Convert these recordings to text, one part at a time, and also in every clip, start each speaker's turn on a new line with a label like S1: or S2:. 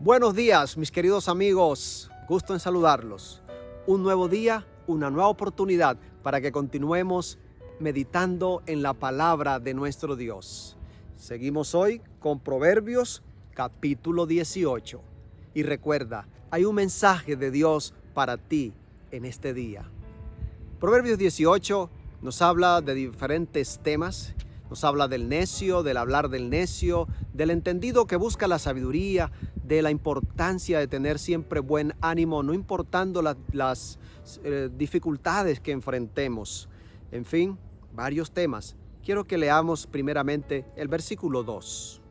S1: Buenos días, mis queridos amigos. Gusto en saludarlos. Un nuevo día, una nueva oportunidad para que continuemos meditando en la palabra de nuestro Dios. Seguimos hoy con Proverbios capítulo 18. Y recuerda, hay un mensaje de Dios para ti en este día. Proverbios 18 nos habla de diferentes temas. Nos habla del necio, del hablar del necio, del entendido que busca la sabiduría, de la importancia de tener siempre buen ánimo, no importando las dificultades que enfrentemos. En fin, varios temas. Quiero que leamos primeramente el versículo 2.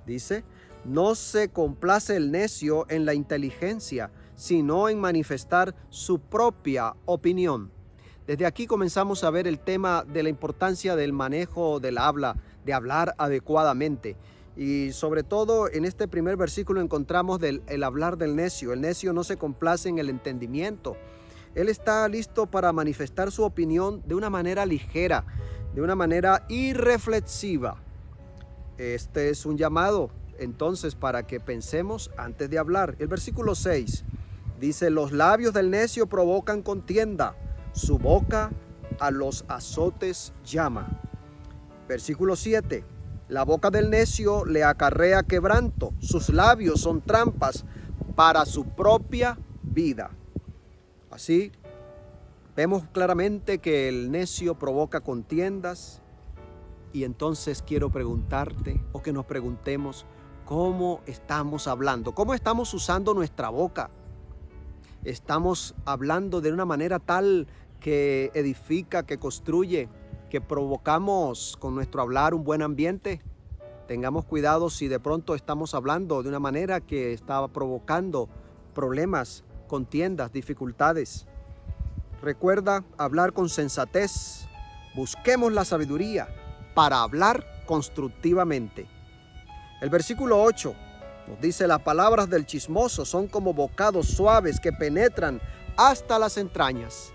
S1: Dice: no se complace el necio en la inteligencia, sino en manifestar su propia opinión. Desde aquí comenzamos a ver el tema de la importancia del manejo del habla, de hablar adecuadamente. Y sobre todo en este primer versículo encontramos el hablar del necio. El necio no se complace en el entendimiento. Él está listo para manifestar su opinión de una manera ligera, de una manera irreflexiva. Este es un llamado entonces para que pensemos antes de hablar. El versículo 6 dice: los labios del necio provocan contienda, su boca a los azotes llama. Versículo 7. La boca del necio le acarrea quebranto, sus labios son trampas para su propia vida. Así, vemos claramente que el necio provoca contiendas. Y entonces quiero preguntarte, o que nos preguntemos, ¿cómo estamos hablando? ¿Cómo estamos usando nuestra boca? ¿Estamos hablando de una manera tal que edifica, que construye, que provocamos con nuestro hablar un buen ambiente? Tengamos cuidado si de pronto estamos hablando de una manera que está provocando problemas, contiendas, dificultades. Recuerda hablar con sensatez. Busquemos la sabiduría para hablar constructivamente. El versículo 8 nos dice: las palabras del chismoso son como bocados suaves que penetran hasta las entrañas.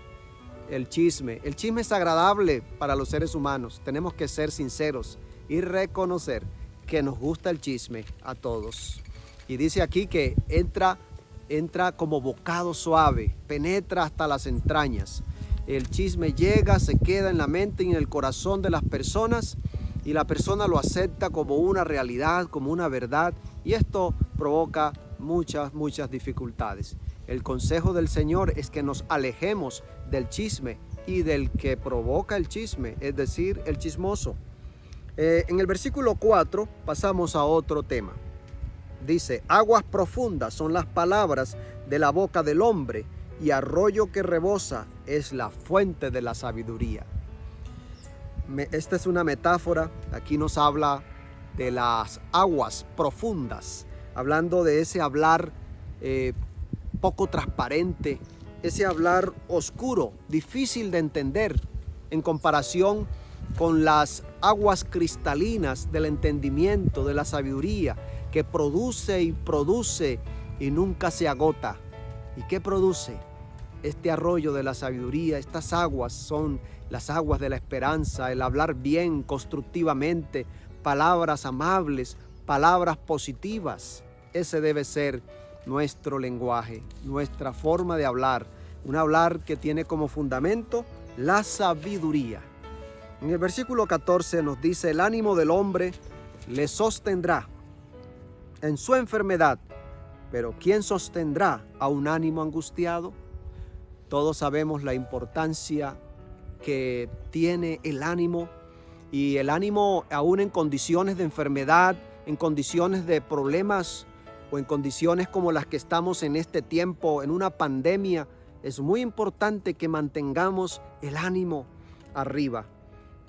S1: El chisme es agradable para los seres humanos. Tenemos que ser sinceros y reconocer que nos gusta el chisme a todos. Y dice aquí que entra como bocado suave, penetra hasta las entrañas. El chisme llega, se queda en la mente y en el corazón de las personas, y la persona lo acepta como una realidad, como una verdad, y esto provoca muchas dificultades. El consejo del Señor es que nos alejemos del chisme y del que provoca el chisme, es decir, el chismoso. En el versículo 4 pasamos a otro tema. Dice: aguas profundas son las palabras de la boca del hombre, y arroyo que rebosa es la fuente de la sabiduría. Esta es una metáfora. Aquí nos habla de las aguas profundas, hablando de ese hablar poco transparente, ese hablar oscuro, difícil de entender, en comparación con las aguas cristalinas del entendimiento, de la sabiduría, que produce y nunca se agota. ¿Y qué produce? Este arroyo de la sabiduría, estas aguas son las aguas de la esperanza, el hablar bien, constructivamente, palabras amables, palabras positivas. Ese debe ser nuestro lenguaje, nuestra forma de hablar, un hablar que tiene como fundamento la sabiduría. En el versículo 14 nos dice: el ánimo del hombre le sostendrá en su enfermedad, pero ¿quién sostendrá a un ánimo angustiado? Todos sabemos la importancia que tiene el ánimo, y el ánimo aún en condiciones de enfermedad, en condiciones de problemas o en condiciones como las que estamos en este tiempo, en una pandemia, es muy importante que mantengamos el ánimo arriba.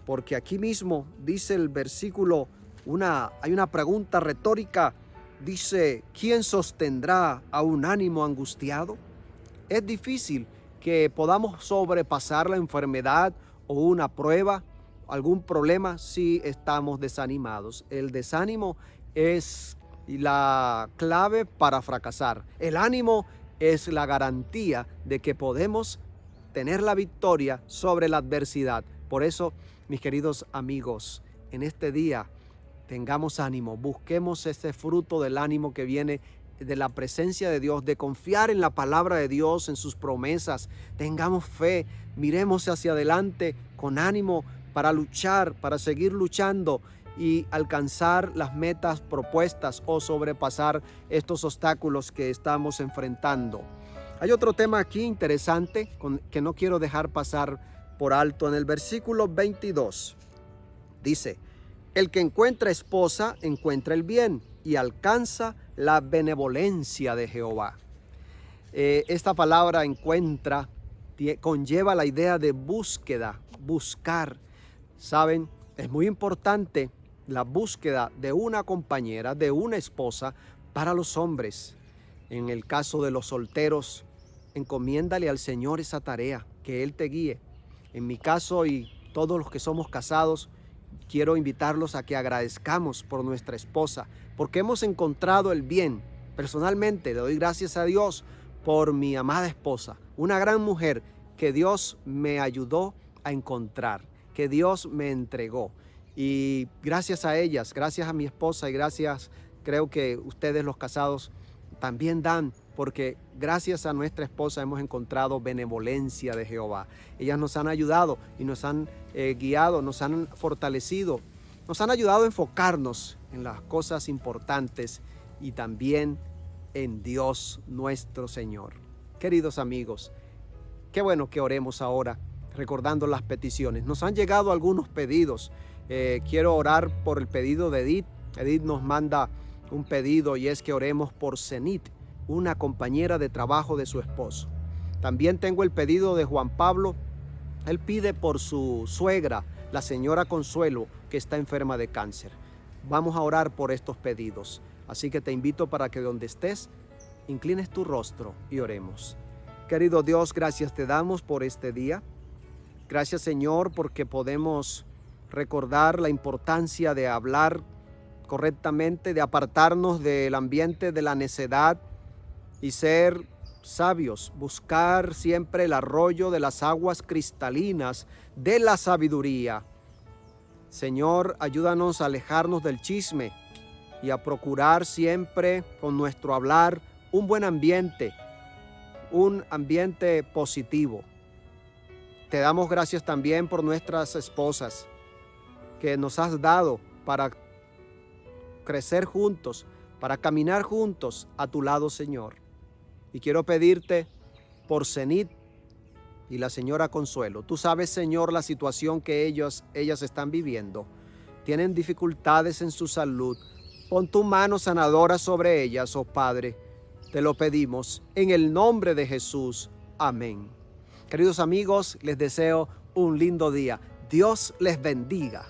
S1: Porque aquí mismo dice el versículo, hay una pregunta retórica, dice: ¿quién sostendrá a un ánimo angustiado? Es difícil que podamos sobrepasar la enfermedad o una prueba, algún problema, si estamos desanimados. El desánimo es la clave para fracasar. El ánimo es la garantía de que podemos tener la victoria sobre la adversidad. Por eso, mis queridos amigos, en este día tengamos ánimo, busquemos ese fruto del ánimo que viene de la presencia de Dios, de confiar en la palabra de Dios, en sus promesas. Tengamos fe, miremos hacia adelante con ánimo para luchar, para seguir luchando y alcanzar las metas propuestas o sobrepasar estos obstáculos que estamos enfrentando. Hay otro tema aquí interesante que no quiero dejar pasar por alto. En el versículo 22 dice: el que encuentra esposa encuentra el bien y alcanza la benevolencia de Jehová. Esta palabra encuentra conlleva la idea de búsqueda, buscar. Saben, es muy importante la búsqueda de una compañera, de una esposa para los hombres. En el caso de los solteros, encomiéndale al Señor esa tarea, que Él te guíe. En mi caso y todos los que somos casados, quiero invitarlos a que agradezcamos por nuestra esposa, porque hemos encontrado el bien. Personalmente le doy gracias a Dios por mi amada esposa, una gran mujer que Dios me ayudó a encontrar, que Dios me entregó. Y gracias a ellas, gracias a mi esposa y gracias, creo que ustedes los casados también dan, porque gracias a nuestra esposa hemos encontrado benevolencia de Jehová. Ellas nos han ayudado y nos han guiado, nos han fortalecido, nos han ayudado a enfocarnos en las cosas importantes y también en Dios nuestro Señor. Queridos amigos, qué bueno que oremos ahora recordando las peticiones. Nos han llegado algunos pedidos. Quiero orar por el pedido de Edith. Edith nos manda un pedido y es que oremos por Zenit, una compañera de trabajo de su esposo. También tengo el pedido de Juan Pablo. Él pide por su suegra, la señora Consuelo, que está enferma de cáncer. Vamos a orar por estos pedidos. Así que te invito para que donde estés, inclines tu rostro y oremos. Querido Dios, gracias te damos por este día. Gracias, Señor, porque podemos recordar la importancia de hablar correctamente, de apartarnos del ambiente de la necedad y ser sabios, buscar siempre el arroyo de las aguas cristalinas de la sabiduría. Señor, ayúdanos a alejarnos del chisme y a procurar siempre con nuestro hablar un buen ambiente, un ambiente positivo. Te damos gracias también por nuestras esposas que nos has dado para crecer juntos, para caminar juntos a tu lado, Señor. Y quiero pedirte por Zenit y la señora Consuelo. Tú sabes, Señor, la situación que ellas están viviendo. Tienen dificultades en su salud. Pon tu mano sanadora sobre ellas, oh Padre. Te lo pedimos en el nombre de Jesús. Amén. Queridos amigos, les deseo un lindo día. Dios les bendiga.